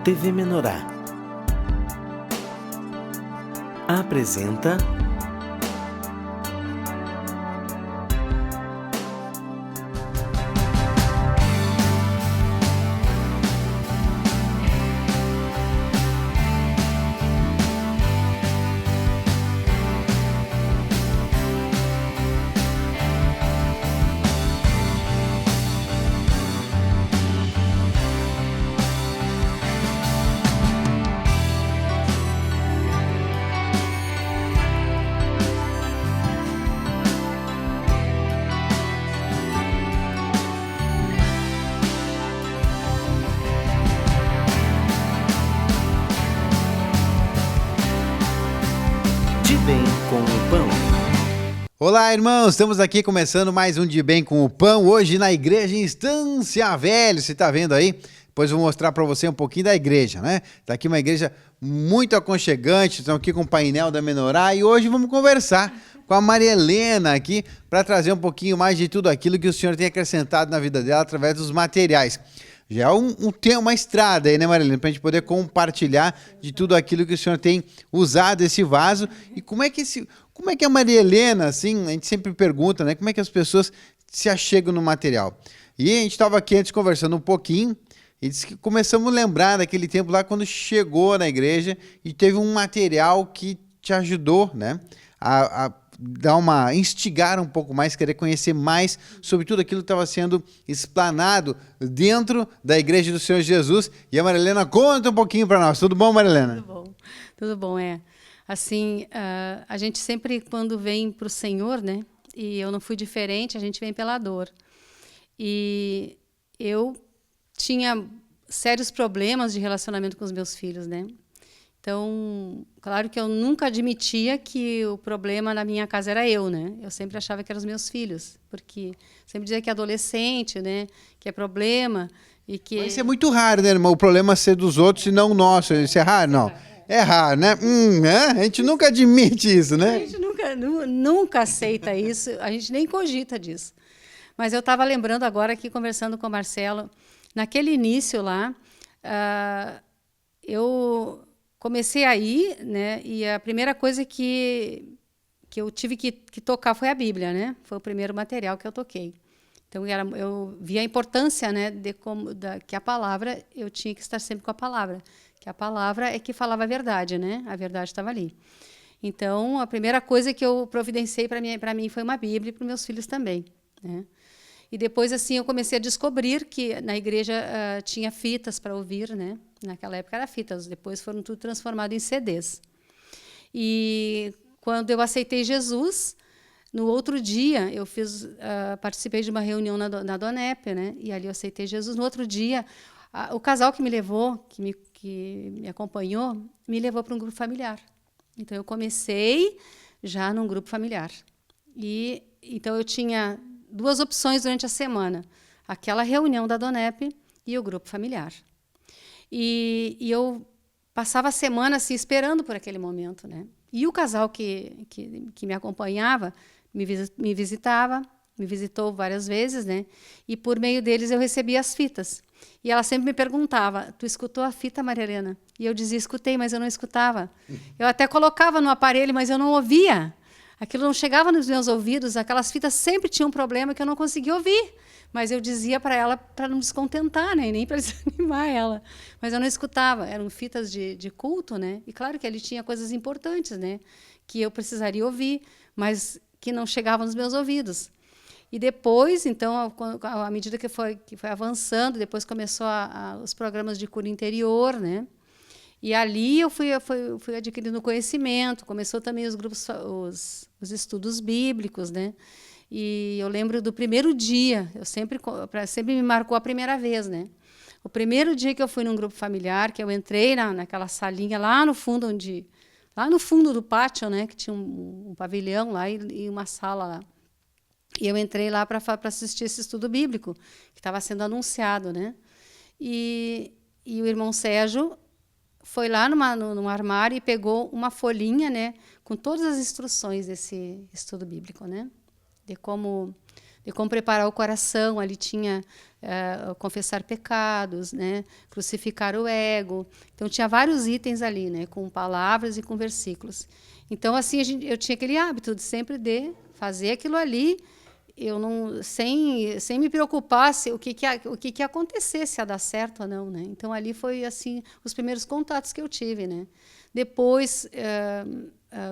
TV Menorá apresenta De Bem com o Pão. Olá, irmãos! Estamos aqui começando mais um De Bem com o Pão, hoje na Igreja Estância Velho. Você está vendo aí? Depois eu vou mostrar para você um pouquinho da igreja, né? Está aqui uma igreja muito aconchegante, estamos aqui com o painel da Menorá e hoje vamos conversar com a Maria Helena aqui para trazer um pouquinho mais de tudo aquilo que o Senhor tem acrescentado na vida dela através dos materiais. Já é uma estrada aí, né, Maria Helena, para a gente poder compartilhar de tudo aquilo que o Senhor tem usado esse vaso. E como é que a Maria Helena, assim, a gente sempre pergunta, né, como é que as pessoas se achegam no material? E a gente estava aqui antes conversando um pouquinho e disse que começamos a lembrar daquele tempo lá quando chegou na igreja e teve um material que te ajudou, né, a instigar um pouco mais, querer conhecer mais sobre tudo aquilo que estava sendo explanado dentro da Igreja do Senhor Jesus. E a Maria Helena conta um pouquinho para nós. Tudo bom, Maria Helena? Tudo bom, Assim, a gente sempre, quando vem para o Senhor, né, e eu não fui diferente, a gente vem pela dor. E eu tinha sérios problemas de relacionamento com os meus filhos, né? Então, claro que eu nunca admitia que o problema na minha casa era eu, né? Eu sempre achava que eram os meus filhos, porque sempre dizia que é adolescente, né? Que é problema e que... Mas isso é muito raro, né, irmão? O problema ser dos outros e não nosso. Isso é raro? Não. É raro, né? A gente nunca admite isso, né? A gente nunca aceita isso, a gente nem cogita disso. Mas eu estava lembrando agora aqui, conversando com o Marcelo, naquele início lá, eu comecei a ir, né? E a primeira coisa que eu tive que tocar foi a Bíblia, né? Foi o primeiro material que eu toquei. Então eu vi a importância, né? Que a palavra, eu tinha que estar sempre com a palavra, que a palavra é que falava a verdade, né? A verdade estava ali. Então a primeira coisa que eu providenciei para mim foi uma Bíblia e para os meus filhos também, né? E depois assim eu comecei a descobrir que na igreja tinha fitas para ouvir, né? Naquela época era fitas, depois foram tudo transformado em CDs. E quando eu aceitei Jesus, no outro dia eu participei de uma reunião na Donep, né? E ali eu aceitei Jesus. No outro dia, o casal que me levou, que me acompanhou, me levou para um grupo familiar. Então eu comecei já num grupo familiar. E então eu tinha duas opções durante a semana: aquela reunião da Donep e o grupo familiar. E eu passava a semana assim, esperando por aquele momento, né? E o casal que me acompanhava me visitava, me visitou várias vezes, né? E por meio deles eu recebia as fitas. E ela sempre me perguntava: tu escutou a fita, Maria Helena? E eu dizia: escutei, mas eu não escutava. Eu até colocava no aparelho, mas eu não ouvia. Aquilo não chegava nos meus ouvidos, aquelas fitas sempre tinham um problema que eu não conseguia ouvir. Mas eu dizia para ela para não descontentar, né? Nem para desanimar ela. Mas eu não escutava. Eram fitas de culto, né? E claro que ali tinha coisas importantes, né? Que eu precisaria ouvir, mas que não chegavam nos meus ouvidos. E depois, então, à medida que foi avançando, depois começou os programas de cura interior, né? E ali eu fui adquirindo conhecimento. Começou também os grupos, os estudos bíblicos, né? E eu lembro do primeiro dia, sempre me marcou a primeira vez, né? O primeiro dia que eu fui num grupo familiar, que eu entrei naquela salinha lá no fundo do pátio, né? Que tinha um pavilhão lá e uma sala lá. E eu entrei lá para assistir esse estudo bíblico que estava sendo anunciado, né? E o irmão Sérgio foi lá num armário e pegou uma folhinha, né, com todas as instruções desse estudo bíblico, né, de como de como preparar o coração. Ali tinha confessar pecados, né? Crucificar o ego. Então, tinha vários itens ali, né? Com palavras e com versículos. Então, assim, eu tinha aquele hábito de sempre de fazer aquilo ali, eu não, sem me preocupar o que ia acontecer, se ia dar certo ou não, né? Então, ali foi assim os primeiros contatos que eu tive, né? Depois,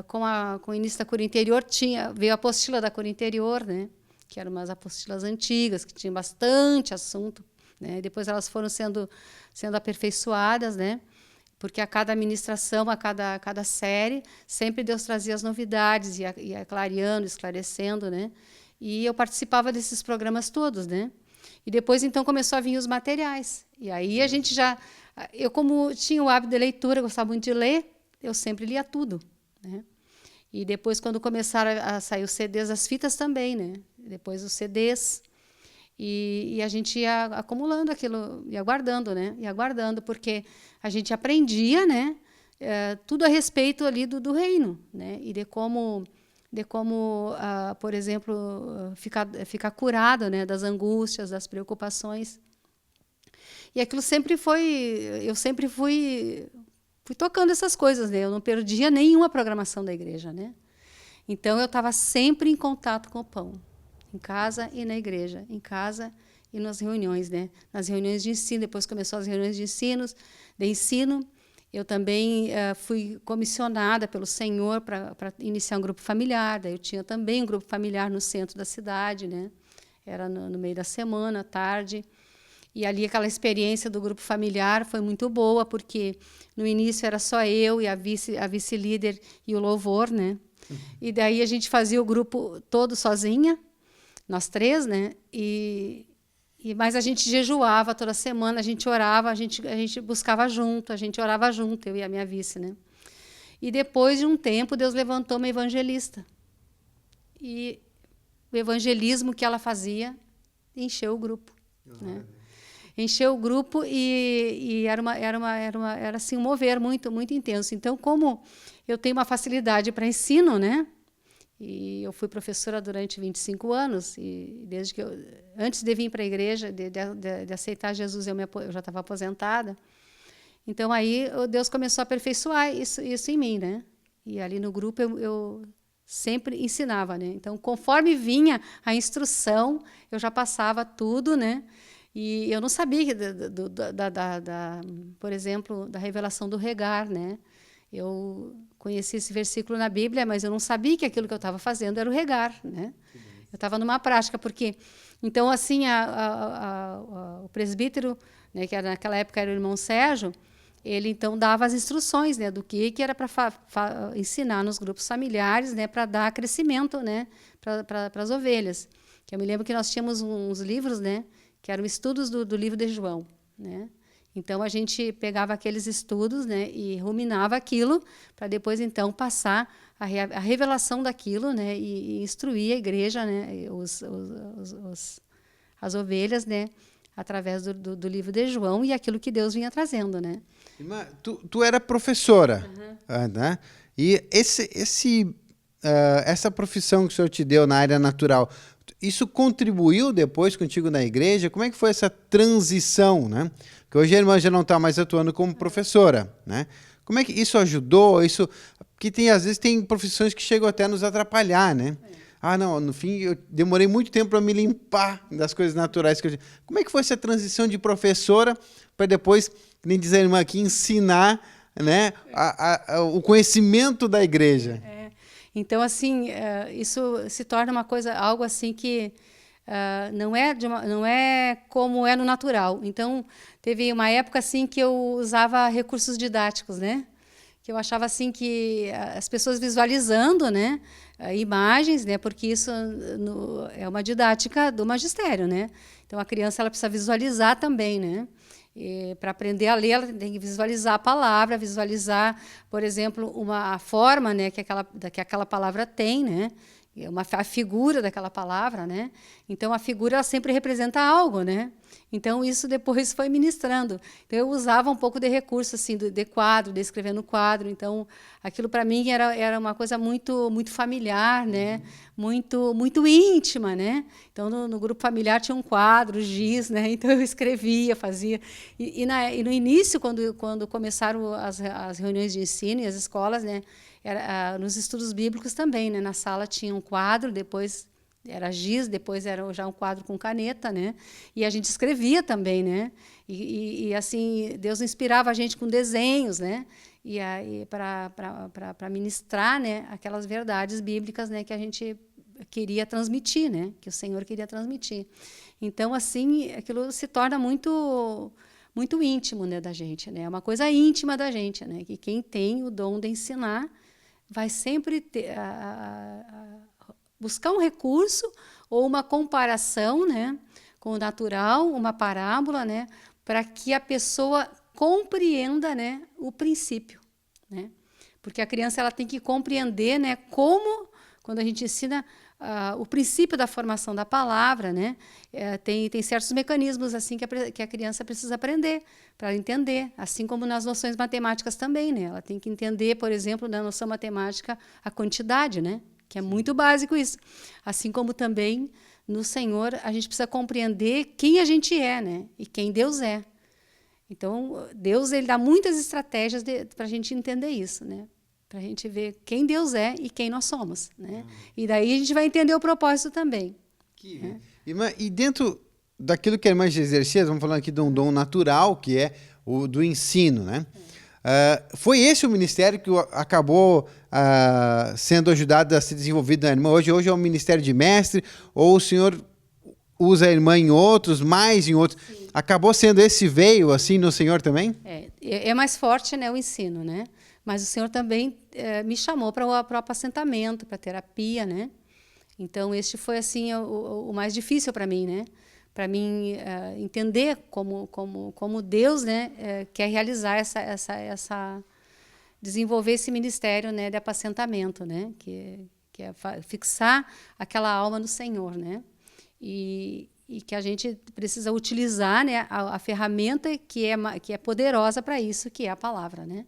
com o início da cura interior, veio a apostila da cura interior, né? Que eram umas apostilas antigas, que tinham bastante assunto, né? Depois elas foram sendo aperfeiçoadas, né? Porque a cada ministração, a cada série, sempre Deus trazia as novidades, ia clareando, esclarecendo, né? E eu participava desses programas todos, né? E depois, então, começou a vir os materiais. E aí a gente já... Eu, como tinha o hábito de leitura, gostava muito de ler, eu sempre lia tudo, né? E depois, quando começaram a sair os CDs, as fitas também, né? Depois os CDs... E a gente ia acumulando aquilo, ia guardando, né? Ia guardando, porque a gente aprendia, né? Tudo a respeito ali do reino, né? E de como por exemplo, ficar curado, né? Das angústias, das preocupações. E aquilo eu sempre fui tocando essas coisas, né? Eu não perdia nenhuma programação da igreja, né? Então, eu estava sempre em contato com o pão. Em casa e na igreja, em casa e nas reuniões, né? Nas reuniões de ensino, depois começou as reuniões de ensino. Eu também fui comissionada pelo Senhor para iniciar um grupo familiar. Daí eu tinha também um grupo familiar no centro da cidade, né? Era no meio da semana, à tarde. E ali aquela experiência do grupo familiar foi muito boa, porque no início era só eu e a vice-líder e o louvor, né? E daí a gente fazia o grupo todo sozinha, nós três, né? Mas a gente jejuava toda semana, a gente orava, a gente buscava junto, a gente orava junto, eu e a minha vice, né? E depois de um tempo, Deus levantou uma evangelista. E o evangelismo que ela fazia encheu o grupo, né? Encheu o grupo e era assim, um mover muito, muito intenso. Então, como eu tenho uma facilidade para ensino, né? E eu fui professora durante 25 anos, e desde que antes de vir para a igreja, de aceitar Jesus, eu já estava aposentada. Então, aí Deus começou a aperfeiçoar isso em mim, né? E ali no grupo eu sempre ensinava, né? Então, conforme vinha a instrução, eu já passava tudo, né? E eu não sabia, por exemplo, da revelação do regar, né? Eu conheci esse versículo na Bíblia, mas eu não sabia que aquilo que eu estava fazendo era o regar, né? Eu estava numa prática, porque... Então, assim, o presbítero, né, que naquela época era o irmão Sérgio, ele, então, dava as instruções, né, do que era para ensinar nos grupos familiares, né, para dar crescimento, né, para as ovelhas. Que eu me lembro que nós tínhamos uns livros, né, que eram estudos do livro de João, né? Então, a gente pegava aqueles estudos, né, e ruminava aquilo para depois, então, passar a revelação daquilo, né, e instruir a igreja, né, as ovelhas, né, através do livro de João e aquilo que Deus vinha trazendo, né. Irmã, tu era professora, né? E essa profissão que o senhor te deu na área natural, isso contribuiu depois contigo na igreja? Como é que foi essa transição, né? Porque hoje a irmã já não está mais atuando como professora, né? Como é que isso ajudou? Porque às vezes tem profissões que chegam até a nos atrapalhar, né? Ah, não, no fim eu demorei muito tempo para me limpar das coisas naturais que eu... Como é que foi essa transição de professora para depois, nem dizer a irmã aqui, ensinar, né, o conhecimento da igreja? Então, assim, isso se torna algo assim que não é como é no natural. Então, teve uma época assim que eu usava recursos didáticos, né? Que eu achava assim que as pessoas visualizando, né, imagens, né, porque isso é uma didática do magistério, né? Então, a criança ela precisa visualizar também, né? Para aprender a ler, ela tem que visualizar a palavra, visualizar, por exemplo, a forma, né, que aquela palavra tem, né? A figura daquela palavra, né? Então, a figura ela sempre representa algo, né? Então, isso depois foi ministrando. Então, eu usava um pouco de recurso, assim, de quadro, de escrever no quadro. Então, aquilo para mim era uma coisa muito, muito familiar, né? Muito, muito íntima, né? Então, no grupo familiar tinha um quadro, giz, né? Então, eu escrevia, fazia. E no início, quando começaram as reuniões de ensino e as escolas, né? Nos estudos bíblicos também, né? Na sala tinha um quadro, depois era giz, depois era já um quadro com caneta, né? E a gente escrevia também, né? E assim, Deus inspirava a gente com desenhos, né? E aí para ministrar, né, aquelas verdades bíblicas, né, que a gente queria transmitir, né? Que o Senhor queria transmitir. Então, assim, aquilo se torna muito muito íntimo, né, da gente, né? É uma coisa íntima da gente, né? Que quem tem o dom de ensinar vai sempre buscar um recurso ou uma comparação, né, com o natural, uma parábola, né, para que a pessoa compreenda, né, o princípio, né? Porque a criança ela tem que compreender, né, como quando a gente ensina o princípio da formação da palavra, né, tem certos mecanismos assim que a criança precisa aprender para entender, assim como nas noções matemáticas também, né? Ela tem que entender, por exemplo, na noção matemática a quantidade, né? Que é muito básico isso. Assim como também no Senhor a gente precisa compreender quem a gente é, né? E quem Deus é. Então, Deus ele dá muitas estratégias para a gente entender isso, né? Para a gente ver quem Deus é e quem nós somos, né? E daí a gente vai entender o propósito também. Né? Irmã, e dentro daquilo que a irmã exercia, vamos falando aqui de um dom natural, que é o do ensino, né? Foi esse o ministério que acabou sendo ajudado a ser desenvolvido na irmã? Hoje é um ministério de mestre, ou o senhor usa a irmã em outros, mais em outros? Sim. Acabou sendo esse veio assim no Senhor também? É mais forte, né, o ensino, né? Mas o Senhor também me chamou para o apacentamento, para a terapia, né? Então, este foi assim o mais difícil para mim, né? Para mim entender como Deus, né, quer realizar desenvolver esse ministério, né, de apacentamento, né? Que é fixar aquela alma no Senhor, né? E que a gente precisa utilizar, né, a ferramenta que é poderosa para isso, que é a palavra, né?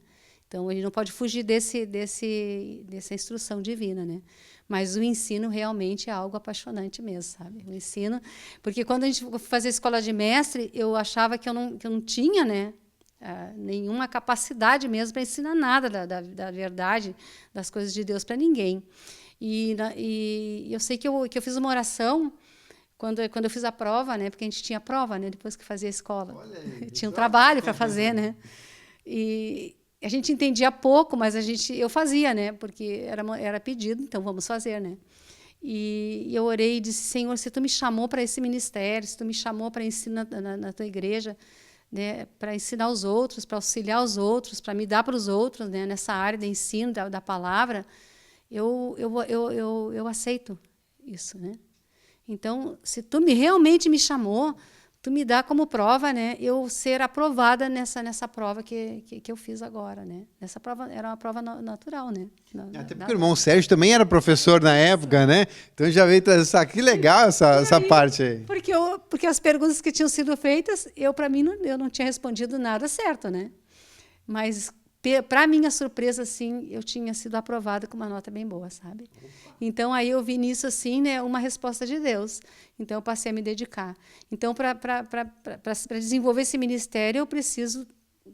Então, a gente não pode fugir dessa instrução divina, né? Mas o ensino realmente é algo apaixonante mesmo, sabe? O ensino, porque quando a gente fazia escola de mestre, eu achava que eu não tinha, né, nenhuma capacidade mesmo para ensinar nada da verdade, das coisas de Deus para ninguém. E eu sei que eu fiz uma oração quando eu fiz a prova, né? Porque a gente tinha prova, né? Depois que fazia a escola. Tinha um trabalho para fazer, né? E a gente entendia pouco, mas eu fazia, né? Porque era pedido, então vamos fazer, né? E eu orei e disse: Senhor, se tu me chamou para esse ministério, se tu me chamou para ensinar na tua igreja, né? Para ensinar os outros, para auxiliar os outros, para me dar para os outros, né? Nessa área de ensino da palavra, eu aceito isso, né? Então, se tu realmente me chamou, tu me dá como prova, né, eu ser aprovada nessa prova que eu fiz agora, né? Essa prova era uma prova natural, né? Até porque o irmão Sérgio também era professor na época, né? Então já veio trazer, que legal essa parte aí. Porque as perguntas que tinham sido feitas, para mim, eu não tinha respondido nada certo, né? Mas, para minha surpresa, assim, eu tinha sido aprovada com uma nota bem boa, sabe? Então, aí eu vi nisso, assim, né, uma resposta de Deus. Então, eu passei a me dedicar. Então, para desenvolver esse ministério, eu preciso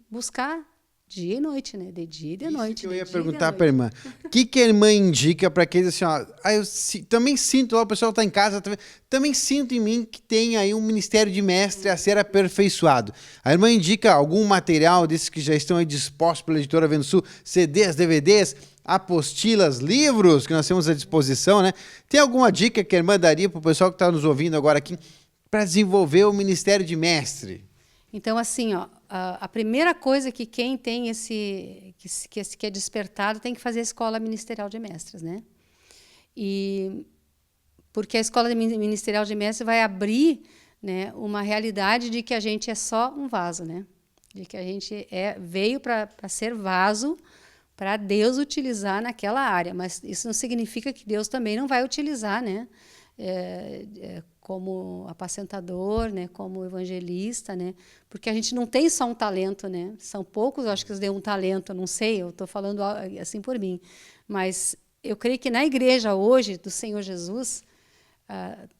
buscar dia e noite, né? De dia e de noite. Isso que eu ia perguntar para a irmã. O que a irmã indica para aqueles assim, ó, eu também sinto, o pessoal está em casa, também sinto em mim que tem aí um ministério de mestre a ser aperfeiçoado. A irmã indica algum material desses que já estão aí dispostos pela editora Vendo Sul, CDs, DVDs, apostilas, livros que nós temos à disposição, né? Tem alguma dica que a irmã daria para o pessoal que está nos ouvindo agora aqui para desenvolver o ministério de mestre? Então, assim, ó, a primeira coisa que quem tem que é despertado tem que fazer a escola ministerial de mestres, né? Porque a escola ministerial de mestres vai abrir, né, uma realidade de que a gente é só um vaso, né? De que a gente veio para ser vaso para Deus utilizar naquela área, mas isso não significa que Deus também não vai utilizar, né, como apacentador, né, como evangelista, né, porque a gente não tem só um talento, né, são poucos, eu acho que eles deu um talento, não sei, eu estou falando assim por mim, mas eu creio que na igreja hoje do Senhor Jesus,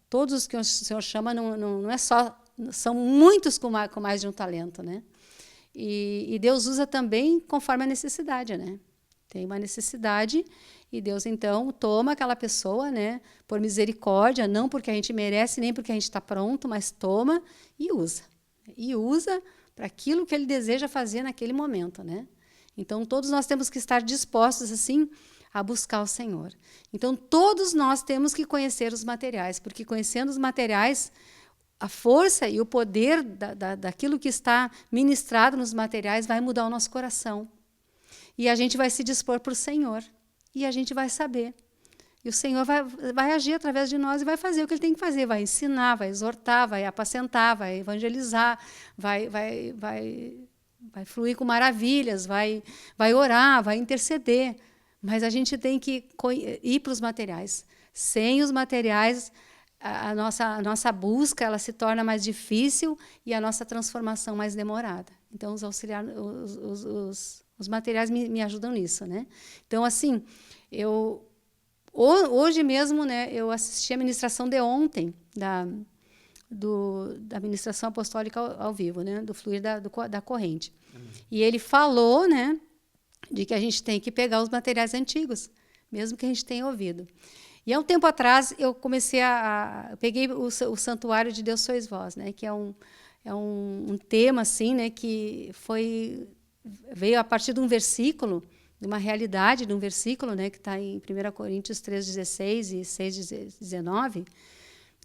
todos os que o Senhor chama não é só, são muitos com mais de um talento, né, e Deus usa também conforme a necessidade, né, tem uma necessidade. E Deus, então, toma aquela pessoa, né, por misericórdia, não porque a gente merece, nem porque a gente está pronto, mas toma e usa. E usa para aquilo que Ele deseja fazer naquele momento, né? Então, todos nós temos que estar dispostos, assim, a buscar o Senhor. Então, todos nós temos que conhecer os materiais, porque conhecendo os materiais, a força e o poder daquilo que está ministrado nos materiais vai mudar o nosso coração. E a gente vai se dispor para o Senhor. E a gente vai saber. E o Senhor vai agir através de nós e vai fazer o que Ele tem que fazer. Vai ensinar, vai exortar, vai apacentar, vai evangelizar, vai fluir com maravilhas, vai orar, vai interceder. Mas a gente tem que ir para os materiais. Sem os materiais, a nossa busca ela se torna mais difícil e a nossa transformação mais demorada. Então, os materiais me ajudam nisso, né? Então, assim, hoje mesmo, né, eu assisti a ministração de ontem da ministração apostólica ao vivo, né, do fluir da corrente. E ele falou, né, de que a gente tem que pegar os materiais antigos, mesmo que a gente tenha ouvido. E há um tempo atrás eu comecei eu peguei o Santuário de Deus Sois Vós, né, que é um tema assim, né, que veio a partir de um versículo, de uma realidade de um versículo, né, que está em 1 Coríntios 3,16 e 6,19,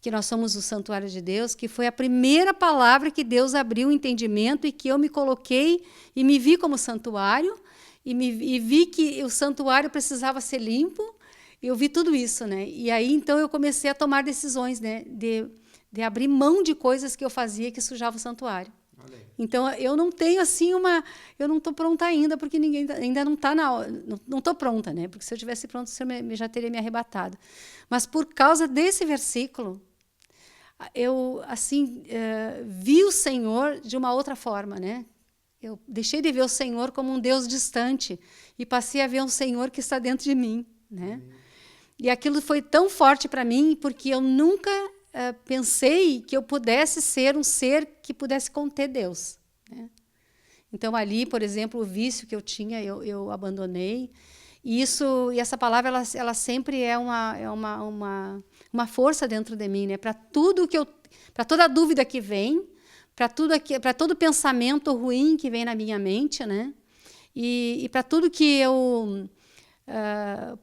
que nós somos o santuário de Deus, que foi a primeira palavra que Deus abriu o entendimento e que eu me coloquei e me vi como santuário e vi que o santuário precisava ser limpo. Eu vi tudo isso, né? E aí então eu comecei a tomar decisões, né, de abrir mão de coisas que eu fazia que sujavam o santuário. Então, eu não tenho assim eu não estou pronta ainda, porque ninguém ainda não está não estou pronta, né? Porque se eu tivesse pronta, o Senhor já teria me arrebatado. Mas por causa desse versículo, eu assim vi o Senhor de uma outra forma, né? Eu deixei de ver o Senhor como um Deus distante e passei a ver um Senhor que está dentro de mim, né? E aquilo foi tão forte para mim, porque eu nunca pensei que eu pudesse ser um ser que pudesse conter Deus, né? Então, ali, por exemplo, o vício que eu tinha, eu abandonei. E essa palavra, ela sempre é uma força dentro de mim, né? Para toda dúvida que vem, para todo pensamento ruim que vem na minha mente, né? E para tudo que eu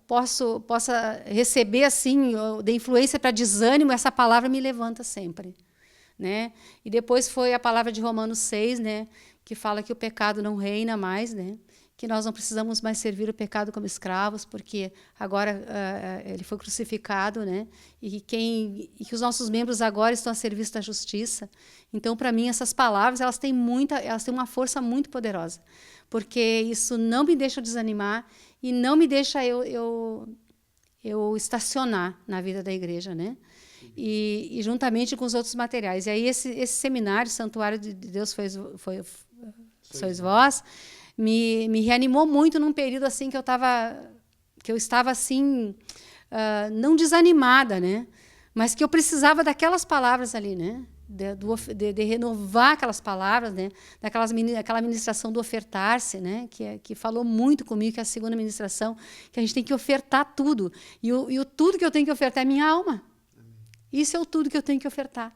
possa receber assim de influência para desânimo, essa palavra me levanta sempre, né? E depois foi a palavra de Romanos 6, né, que fala que o pecado não reina mais, né? Que nós não precisamos mais servir o pecado como escravos, porque agora ele foi crucificado, né? E que os nossos membros agora estão a serviço da justiça. Então, para mim, essas palavras elas têm uma força muito poderosa, porque isso não me deixa desanimar e não me deixa eu estacionar na vida da igreja, né? E juntamente com os outros materiais. E aí esse seminário, Santuário de Deus Sois Vós, me reanimou muito num período assim que eu estava assim não desanimada, né? Mas que eu precisava daquelas palavras ali, né? De renovar aquelas palavras, né? Aquela ministração do ofertar-se, né? Que falou muito comigo, que é a segunda ministração, que a gente tem que ofertar tudo. E o tudo que eu tenho que ofertar é minha alma. Isso é o tudo que eu tenho que ofertar.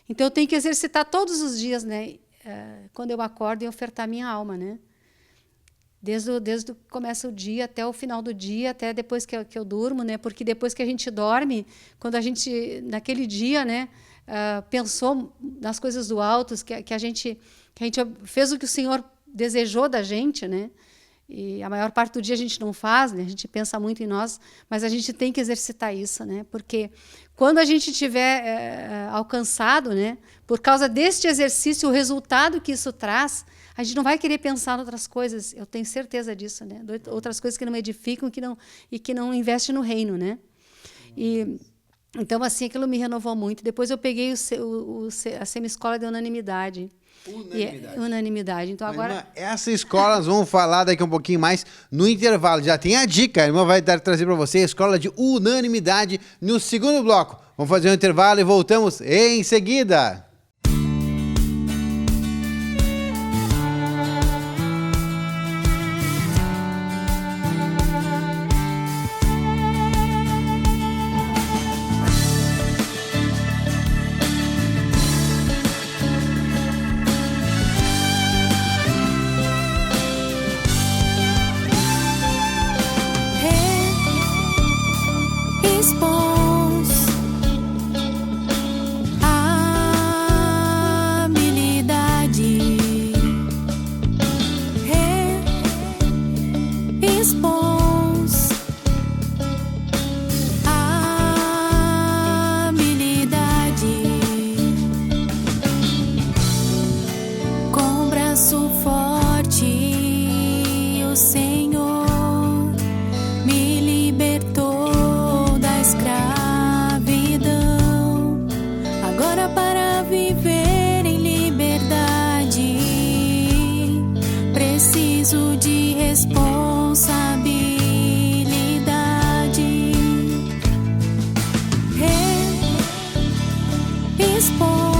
Então, eu tenho que exercitar todos os dias, né? Quando eu acordo, e ofertar minha alma, né? Desde que começa o dia até o final do dia, até depois que eu durmo, né? Porque depois que a gente dorme, quando a gente, naquele dia, né? Pensou nas coisas do alto, que a gente fez o que o Senhor desejou da gente, né? E a maior parte do dia a gente não faz, né? A gente pensa muito em nós, mas a gente tem que exercitar isso, né? Porque quando a gente tiver alcançado, né? Por causa deste exercício, o resultado que isso traz, a gente não vai querer pensar em outras coisas. Eu tenho certeza disso, né? Outras coisas que não edificam, que não investem no reino, né? Então, assim, aquilo me renovou muito. Depois eu peguei a semi-escola de unanimidade. Unanimidade. Então, Mas, agora... irmã, essa escola nós vamos falar daqui um pouquinho mais no intervalo. Já tem a dica, a irmã vai trazer para você a escola de unanimidade no segundo bloco. Vamos fazer um intervalo e voltamos em seguida. Preciso de responsabilidade. Responde.